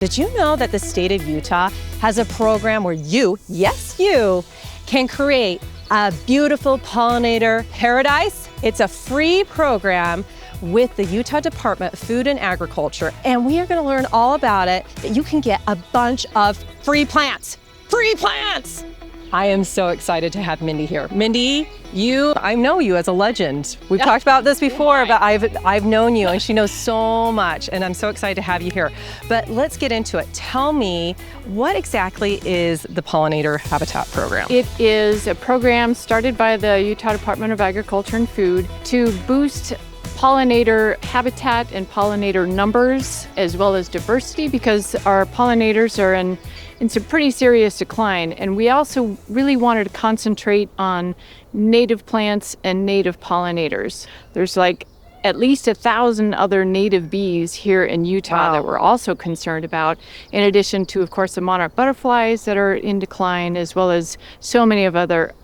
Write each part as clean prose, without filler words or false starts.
Did you know that the state of Utah has a program where you, yes you, can create a beautiful pollinator paradise? It's a free program with the Utah Department of Food and Agriculture, and we are going to learn all about it, that you can get a bunch of free plants. Free plants! I am so excited to have Mindy here. Mindy, I know you as a legend. We've talked about this before, but I've known you, and she knows so much, and I'm so excited to have you here. But let's get into it. Tell me, what exactly is the Pollinator Habitat Program? It is a program started by the Utah Department of Agriculture and Food to boost pollinator habitat and pollinator numbers, as well as diversity, because our pollinators are in some pretty serious decline. And we also really wanted to concentrate on native plants and native pollinators. There's like at least 1,000 other native bees here in Utah that we're also concerned about, in addition to, of course, the monarch butterflies that are in decline, as well as so many of our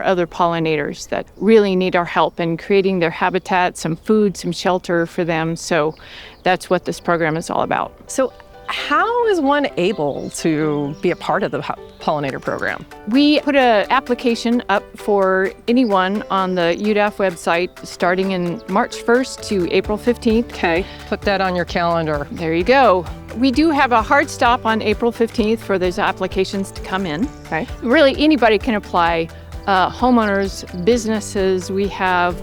other pollinators that really need our help in creating their habitat, some food, some shelter for them. So that's what this program is all about. So how is one able to be a part of the pollinator program? We put an application up for anyone on the UDAF website starting in March 1st to April 15th. Okay, put that on your calendar. There you go. We do have a hard stop on April 15th for those applications to come in. Okay. Really, anybody can apply. Homeowners, businesses, we have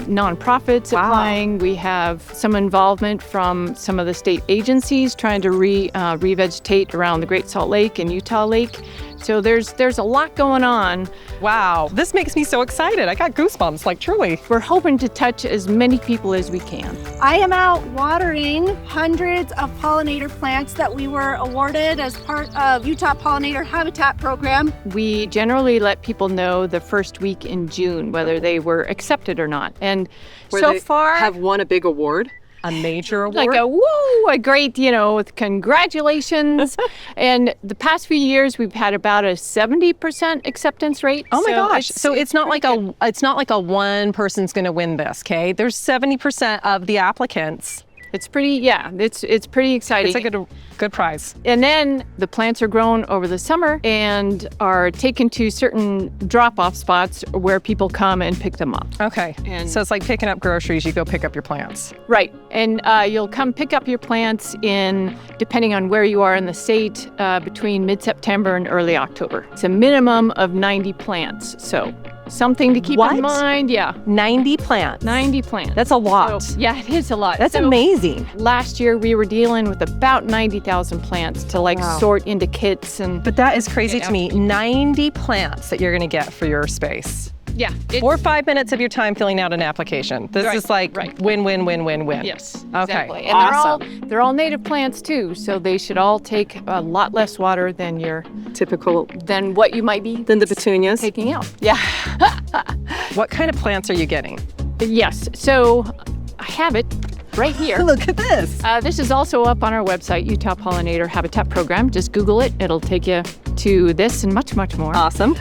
nonprofits applying. We have some involvement from some of the state agencies trying to revegetate around the Great Salt Lake and Utah Lake. So there's a lot going on. Wow, this makes me so excited. I got goosebumps, like truly. We're hoping to touch as many people as we can. I am out watering hundreds of pollinator plants that we were awarded as part of Utah Pollinator Habitat Program. We generally let people know the first week in June whether they were accepted or not. And so far have won a big award. A major award? Like a great, congratulations. And the past few years, we've had about a 70% acceptance rate. Oh my gosh. So it's not like a one person's going to win this, okay? There's 70% of the applicants. It's pretty exciting. It's a good prize. And then the plants are grown over the summer and are taken to certain drop-off spots where people come and pick them up. Okay. And so it's like picking up groceries. You go pick up your plants. Right. And you'll come pick up your plants depending on where you are in the state, between mid-September and early October. It's a minimum of 90 plants. So something to keep in mind. Yeah. 90 plants. 90 plants. That's a lot. So, yeah, it is a lot. That's amazing. Last year we were dealing with about 90,000 plants to sort into kits. But that is crazy to me. 90 plants that you're going to get for your space. Yeah. 4 or 5 minutes of your time filling out an application. This is like win, win, win, win, win. Yes, exactly. Okay. And they're all native plants too, so they should all take a lot less water than your than what you might be than the petunias taking out. Yeah. What kind of plants are you getting? Yes. So I have it right here. Look at this. This is also up on our website, Utah Pollinator Habitat Program. Just Google it. It'll take you to this and much, much more. Awesome.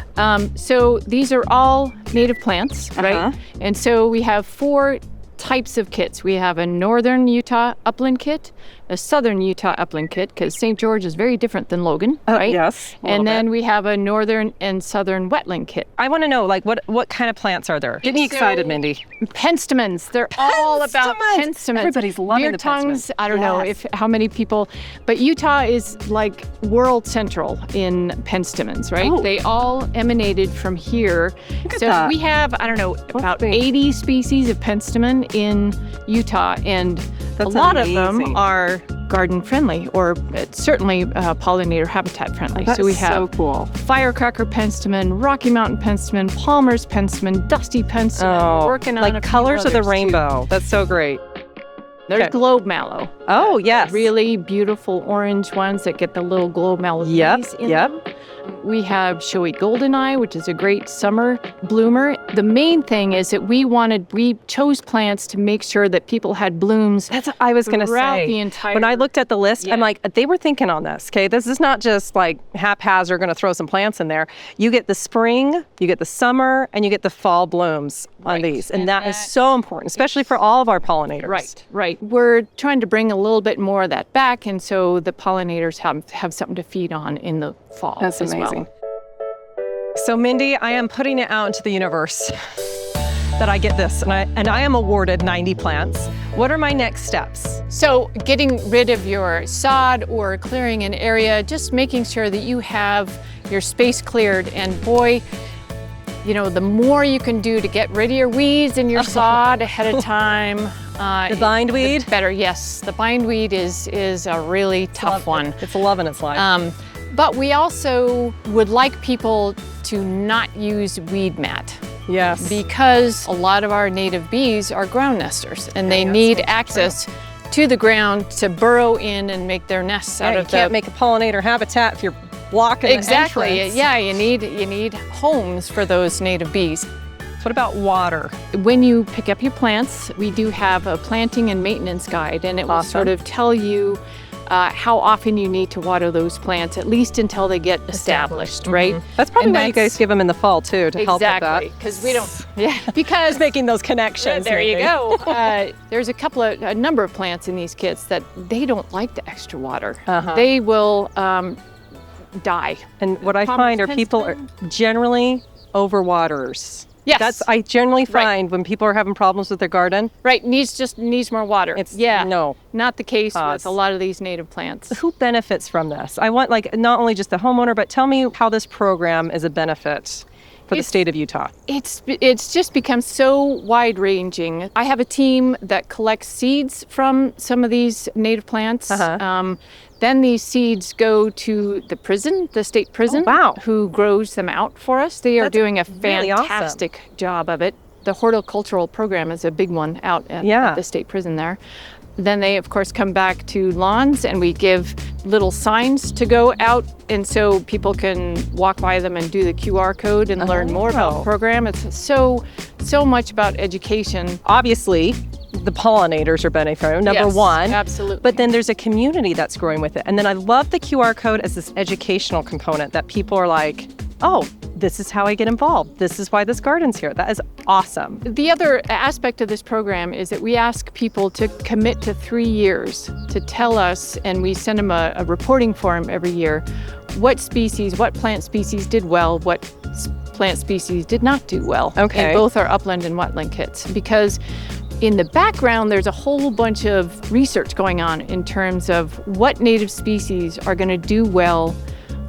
So these are all native plants, right? And so we have 4 types of kits. We have a northern Utah upland kit, a southern Utah upland kit, because St. George is very different than Logan, right? Yes. And then we have a northern and southern wetland kit. I want to know, what kind of plants are there? Get me excited, Mindy. Penstemons. They're all about penstemons. Everybody's loving the penstemons. I don't know how many people, but Utah is like world central in penstemons, right? Oh. They all emanated from here. So we have, about 80 species of penstemon in Utah, and a lot of them are garden friendly, or certainly pollinator habitat friendly. So we have so cool. Firecracker penstemon, Rocky Mountain penstemon, Palmer's penstemon, Dusty penstemon. We're working on colors of the rainbow. That's so great. There's globe mallow. Oh, yes. Really beautiful orange ones that get the little globe mallow leaves in them. We have showy goldeneye, which is a great summer bloomer. The main thing is that we chose plants to make sure that people had blooms. That's what I was going to say. The entire, when I looked at the list, I'm like, they were thinking on this, okay? This is not just like haphazard, going to throw some plants in there. You get the spring, you get the summer, and you get the fall blooms on these. And that is so important, especially for all of our pollinators. Right. We're trying to bring a little bit more of that back, and so the pollinators have something to feed on in the fall. That's as amazing. Well. So Mindy, I am putting it out into the universe that I get this, and I am awarded 90 plants. What are my next steps? So getting rid of your sod or clearing an area, just making sure that you have your space cleared. And boy, you know, the more you can do to get rid of your weeds and your sod ahead of time. The bindweed? The better, yes. The bindweed is a really tough one. It's loving its life. But we also would like people to not use weed mat. Yes. Because a lot of our native bees are ground nesters, and they need access to the ground to burrow in and make their nests out of you can't make a pollinator habitat if you're blocking exactly. the entrance. Yeah, you need homes for those native bees. What about water? When you pick up your plants, we do have a planting and maintenance guide, and it will sort of tell you how often you need to water those plants, at least until they get established, right? That's probably why you guys give them in the fall too, to help with that. Exactly, because we don't, because making those connections. There you go. There's a number of plants in these kits that they don't like the extra water. They will die. And what I find are people are generally overwaterers. Yes. I generally find when people are having problems with their garden. Right, needs more water. No. Not the case with a lot of these native plants. Who benefits from this? I want not only just the homeowner, but tell me how this program is a benefit for the state of Utah. It's just become so wide ranging. I have a team that collects seeds from some of these native plants. Then these seeds go to the prison, the state prison, who grows them out for us. They are doing a fantastic job of it. The horticultural program is a big one out at the state prison there. Then they, of course, come back to lawns, and we give little signs to go out, and so people can walk by them and do the QR code and learn more about the program. It's so much about education. Obviously, the pollinators are benefiting, number one. Absolutely. But then there's a community that's growing with it. And then I love the QR code as this educational component that people are like, oh, this is how I get involved. This is why this garden's here. That is awesome. The other aspect of this program is that we ask people to commit to 3 years to tell us, and we send them a reporting form every year, what plant species did well, what plant species did not do well. Okay. In both our upland and wetland kits. Because in the background, there's a whole bunch of research going on in terms of what native species are going to do well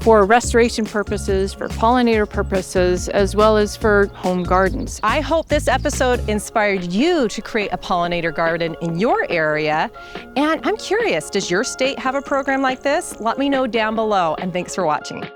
for restoration purposes, for pollinator purposes, as well as for home gardens. I hope this episode inspired you to create a pollinator garden in your area. And I'm curious, does your state have a program like this? Let me know down below, and thanks for watching.